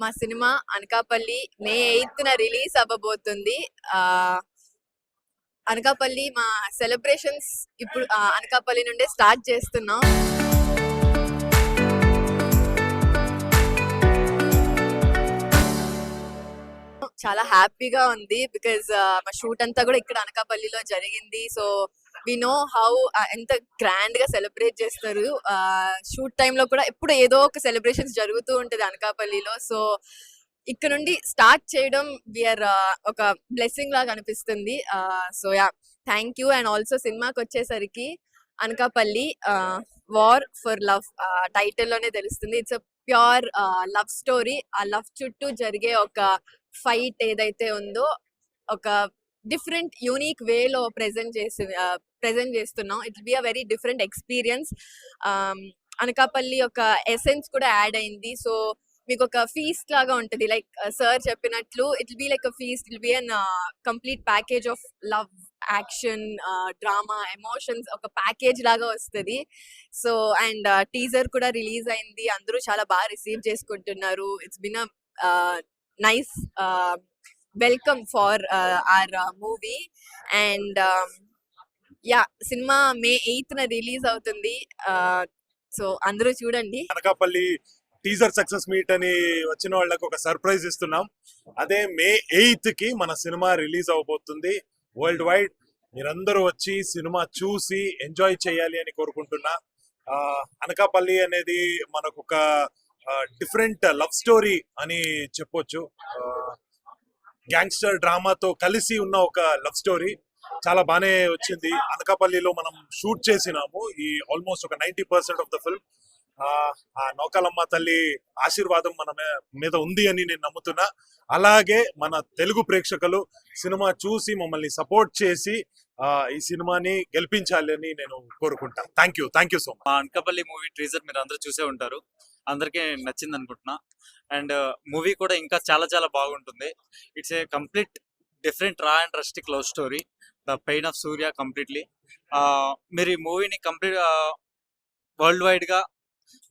మా సినిమా అనకాపల్లి మే 8న రిలీజ్ అవ్వబోతుంది. అనకాపల్లి మా సెలబ్రేషన్స్ ఇప్పుడు అనకాపల్లి నుండే స్టార్ట్ చేస్తున్నాం. చాలా హ్యాపీగా ఉంది బికాజ్ మా షూట్ అంతా కూడా ఇక్కడ అనకాపల్లిలో జరిగింది. సో వి నో హౌ ఎంత గ్రాండ్ గా సెలబ్రేట్ చేస్తారు. షూట్ టైంలో కూడా ఎప్పుడు ఏదో ఒక సెలబ్రేషన్స్ జరుగుతూ ఉంటది అనకాపల్లిలో. సో ఇక్కడ నుండి స్టార్ట్ చేయడం విఆర్ ఒక బ్లెస్సింగ్ లాగా అనిపిస్తుంది. So yeah, thank you. And also సినిమాకి వచ్చేసరికి Anakapalli war for love title లోనే తెలుస్తుంది. It's pure love story. ఆ లవ్ చుట్టూ జరిగే ఒక ఫైట్ ఏదైతే ఉందో ఒక డిఫరెంట్ యూనిక్ వేలో ప్రెజెంట్ చేస్తున్నాం. It will be a very different experience. Anakapalli ఒక ఎసెన్స్ కూడా యాడ్ అయింది. సో మీకు ఒక ఫీస్ట్ లాగా ఉంటది. లైక్ సార్ చెప్పినట్లు it will be like a feast. It will be an complete package of love, action, drama, emotions ఒక ప్యాకేజ్ లాగా వస్తుంది. సో అండ్ టీజర్ కూడా రిలీజ్ అయింది. అందరూ చాలా బాగా రిసీవ్ చేసుకుంటున్నారు. It's been a nice welcome for our movie. And ya, cinema May 8న రిలీజ్ అవుతుంది. సో అందరూ చూడండి. అనకాపల్లి టీజర్ సక్సెస్ మీట్ అని వచ్చిన వాళ్ళకి ఒక సర్ప్రైజ్ ఇస్తున్నాం. అదే మే 8 కి మన సినిమా రిలీజ్ అవబోతుంది. వరల్డ్ వైడ్ మీరందరూ వచ్చి సినిమా చూసి ఎంజాయ్ చేయాలి అని కోరుకుంటున్నా. అనకాపల్లి అనేది మనకు ఒక డిఫరెంట్ లవ్ స్టోరీ అని చెప్పొచ్చు. గ్యాంగ్స్టర్ డ్రామాతో కలిసి ఉన్న ఒక లవ్ స్టోరీ. చాలా బాగానే వచ్చింది. అనకాపల్లిలో మనం షూట్ చేసినాము. ఈ ఆల్మోస్ట్ ఒక 90% ఆఫ్ ద ఫిల్మ్. ఆ నౌకాలమ్మ తల్లి ఆశీర్వాదం మన మీద ఉంది అని నేను నమ్ముతున్నా. అలాగే మన తెలుగు ప్రేక్షకులు సినిమా చూసి మమ్మల్ని సపోర్ట్ చేసి ఈ సినిమాని గెలిపించాలి అని నేను కోరుకుంటా. Thank you so much. Anakapalli movie teaser మీరు అందరూ చూసే ఉంటారు. అందరికీ నచ్చింది అనుకుంటున్నా. అండ్ మూవీ కూడా ఇంకా చాలా చాలా బాగుంటుంది. ఇట్స్ ఏ కంప్లీట్ డిఫరెంట్ రా and rustic love story, the pain of Surya completely. మీరు ఈ మూవీని కంప్లీట్ వరల్డ్ వైడ్ గా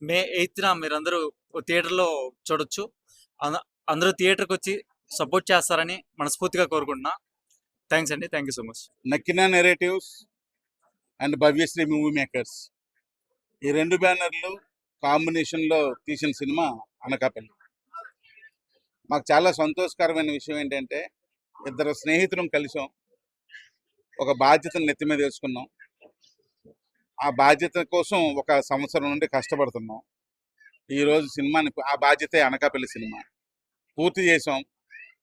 మే 8న మీరందరూ థియేటర్లో చూడొచ్చు. అందరూ థియేటర్కి వచ్చి సపోర్ట్ చేస్తారని మనస్ఫూర్తిగా కోరుకుంటున్నా. థ్యాంక్స్ అండి. Thank you so much. Nakkina narratives and Bhavyasri movie makers ఈ రెండు బ్యానర్లు కాంబినేషన్లో తీసిన సినిమా అనకాపల్లి. మాకు చాలా సంతోషకరమైన విషయం ఏంటంటే ఇద్దరు స్నేహితులం కలిసాం, ఒక బాధ్యతను నెత్తి మీద వేసుకున్నాం. ఆ బాధ్యత కోసం ఒక సంవత్సరం నుండి కష్టపడుతున్నాం. ఈరోజు సినిమాని ఆ బాధ్యతే అనకాపల్లి సినిమా పూర్తి చేసాం.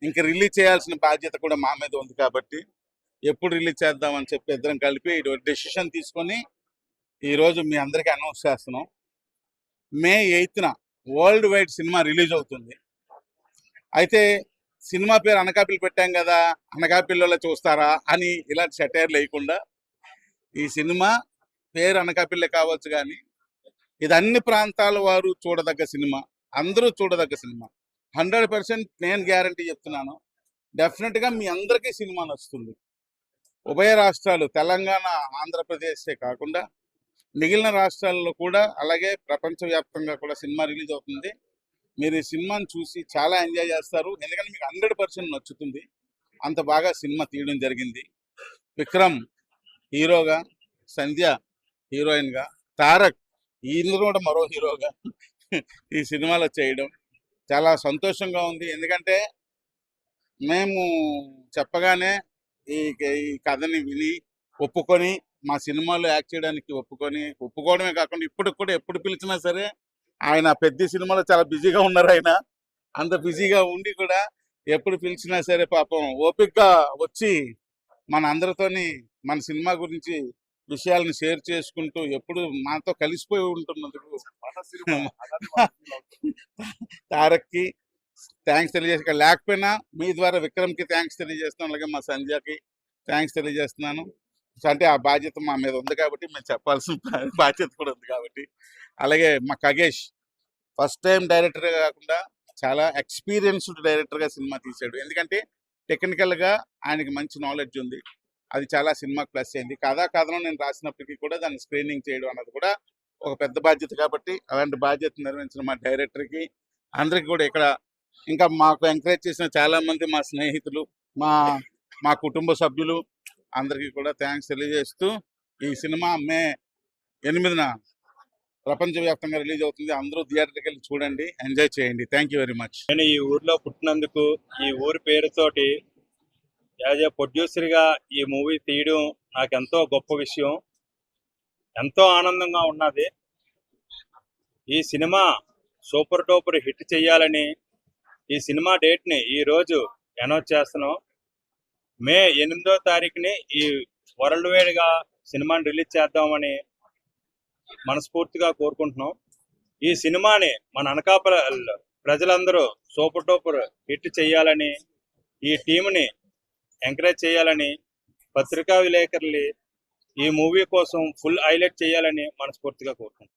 ఇంకా రిలీజ్ చేయాల్సిన బాధ్యత కూడా మా మీద ఉంది కాబట్టి ఎప్పుడు రిలీజ్ చేద్దామని చెప్పి ఇద్దరం కలిపి డెసిషన్ తీసుకొని ఈరోజు మీ అందరికీ అనౌన్స్ చేస్తున్నాం. మే 8న వరల్డ్ వైడ్ సినిమా రిలీజ్ అవుతుంది. అయితే సినిమా పేరు అనకాపల్లి పెట్టాం కదా, అనకాపల్లిలో చూస్తారా అని ఇలాంటి సెటైర్ లేకుండా ఈ సినిమా పేరు అనకాపల్లి కావచ్చు కానీ ఇది అన్ని ప్రాంతాల వారు చూడదగ్గ సినిమా, అందరూ చూడదగ్గ సినిమా. 100% నేను గ్యారంటీ చెప్తున్నాను. డెఫినెట్గా మీ అందరికీ సినిమా నచ్చుతుంది. ఉభయ రాష్ట్రాలు తెలంగాణ, ఆంధ్రప్రదేశే కాకుండా మిగిలిన రాష్ట్రాల్లో కూడా అలాగే ప్రపంచవ్యాప్తంగా కూడా సినిమా రిలీజ్ అవుతుంది. మీరు ఈ సినిమాని చూసి చాలా ఎంజాయ్ చేస్తారు. ఎందుకంటే మీకు 100% నచ్చుతుంది. అంత బాగా సినిమా తీయడం జరిగింది. విక్రమ్ హీరోగా, సంధ్య హీరోయిన్గా, తారక్ ఈయన కూడా మరో హీరోగా ఈ సినిమాలో చేయడం చాలా సంతోషంగా ఉంది. ఎందుకంటే మేము చెప్పగానే ఈ కథని విని ఒప్పుకొని మా సినిమాలో యాక్ట్ చేయడానికి ఒప్పుకోవడమే కాకుండా ఇప్పుడు కూడా ఎప్పుడు పిలిచినా సరే ఆయన పెద్ద సినిమాలో చాలా బిజీగా ఉన్నారు. ఆయన అంత బిజీగా ఉండి కూడా ఎప్పుడు పిలిచినా సరే పాపం ఓపికగా వచ్చి మన అందరితోని మన సినిమా గురించి విషయాలను షేర్ చేసుకుంటూ ఎప్పుడు మాతో కలిసిపోయి ఉంటున్నందుకు తారక్కి థ్యాంక్స్ తెలియజేసి, లేకపోయినా మీ ద్వారా విక్రమ్కి థ్యాంక్స్ తెలియజేస్తున్నాను. అలాగే మా సంధ్యకి థ్యాంక్స్ తెలియజేస్తున్నాను. అంటే ఆ బాధ్యత మా మీద ఉంది కాబట్టి మేము చెప్పాల్సిన బాధ్యత కూడా ఉంది కాబట్టి. అలాగే మా ఖగేష్ ఫస్ట్ టైం డైరెక్టర్గా కాకుండా చాలా ఎక్స్పీరియన్స్డ్ డైరెక్టర్గా సినిమా తీశాడు. ఎందుకంటే టెక్నికల్గా ఆయనకి మంచి నాలెడ్జ్ ఉంది. అది చాలా సినిమాకి ప్లస్ అయింది. కథనం నేను రాసినప్పటికీ కూడా దాన్ని స్క్రీనింగ్ చేయడం అన్నది కూడా ఒక పెద్ద బాధ్యత కాబట్టి అలాంటి బాధ్యత నిర్వహించిన మా డైరెక్టర్కి అందరికీ కూడా ఇక్కడ ఇంకా మాకు ఎంకరేజ్ చేసిన చాలా మంది మా స్నేహితులు, మా మా కుటుంబ సభ్యులు అందరికీ కూడా థ్యాంక్స్ తెలియజేస్తూ, ఈ సినిమా మే 8న ప్రపంచవ్యాప్తంగా రిలీజ్ అవుతుంది. అందరూ థియేటర్కి వెళ్ళి చూడండి, ఎంజాయ్ చేయండి. Thank you very much. నేను ఈ ఊర్లో పుట్టినందుకు, ఈ ఊరి పేరుతోటి యాజ్ ఏ ప్రొడ్యూసర్గా ఈ మూవీ తీయడం నాకు ఎంతో గొప్ప విషయం, ఎంతో ఆనందంగా ఉన్నది. ఈ సినిమా సూపర్ డూపర్ హిట్ చేయాలని ఈ సినిమా డేట్ని ఈరోజు అనౌన్స్ చేస్తున్నాం. మే 8వ తారీఖుని ఈ వరల్డ్ వైడ్గా సినిమాని రిలీజ్ చేద్దామని మనస్ఫూర్తిగా కోరుకుంటున్నాం. ఈ సినిమాని మన అనకాపల్లి ప్రజలందరూ సూపర్ డూపర్ హిట్ చేయాలని, ఈ టీంని ఎంకరేజ్ చేయాలని, పత్రికా విలేకరులు ఈ మూవీ కోసం ఫుల్ హైలైట్ చేయాలని మనస్ఫూర్తిగా కోరుకుంటున్నాం.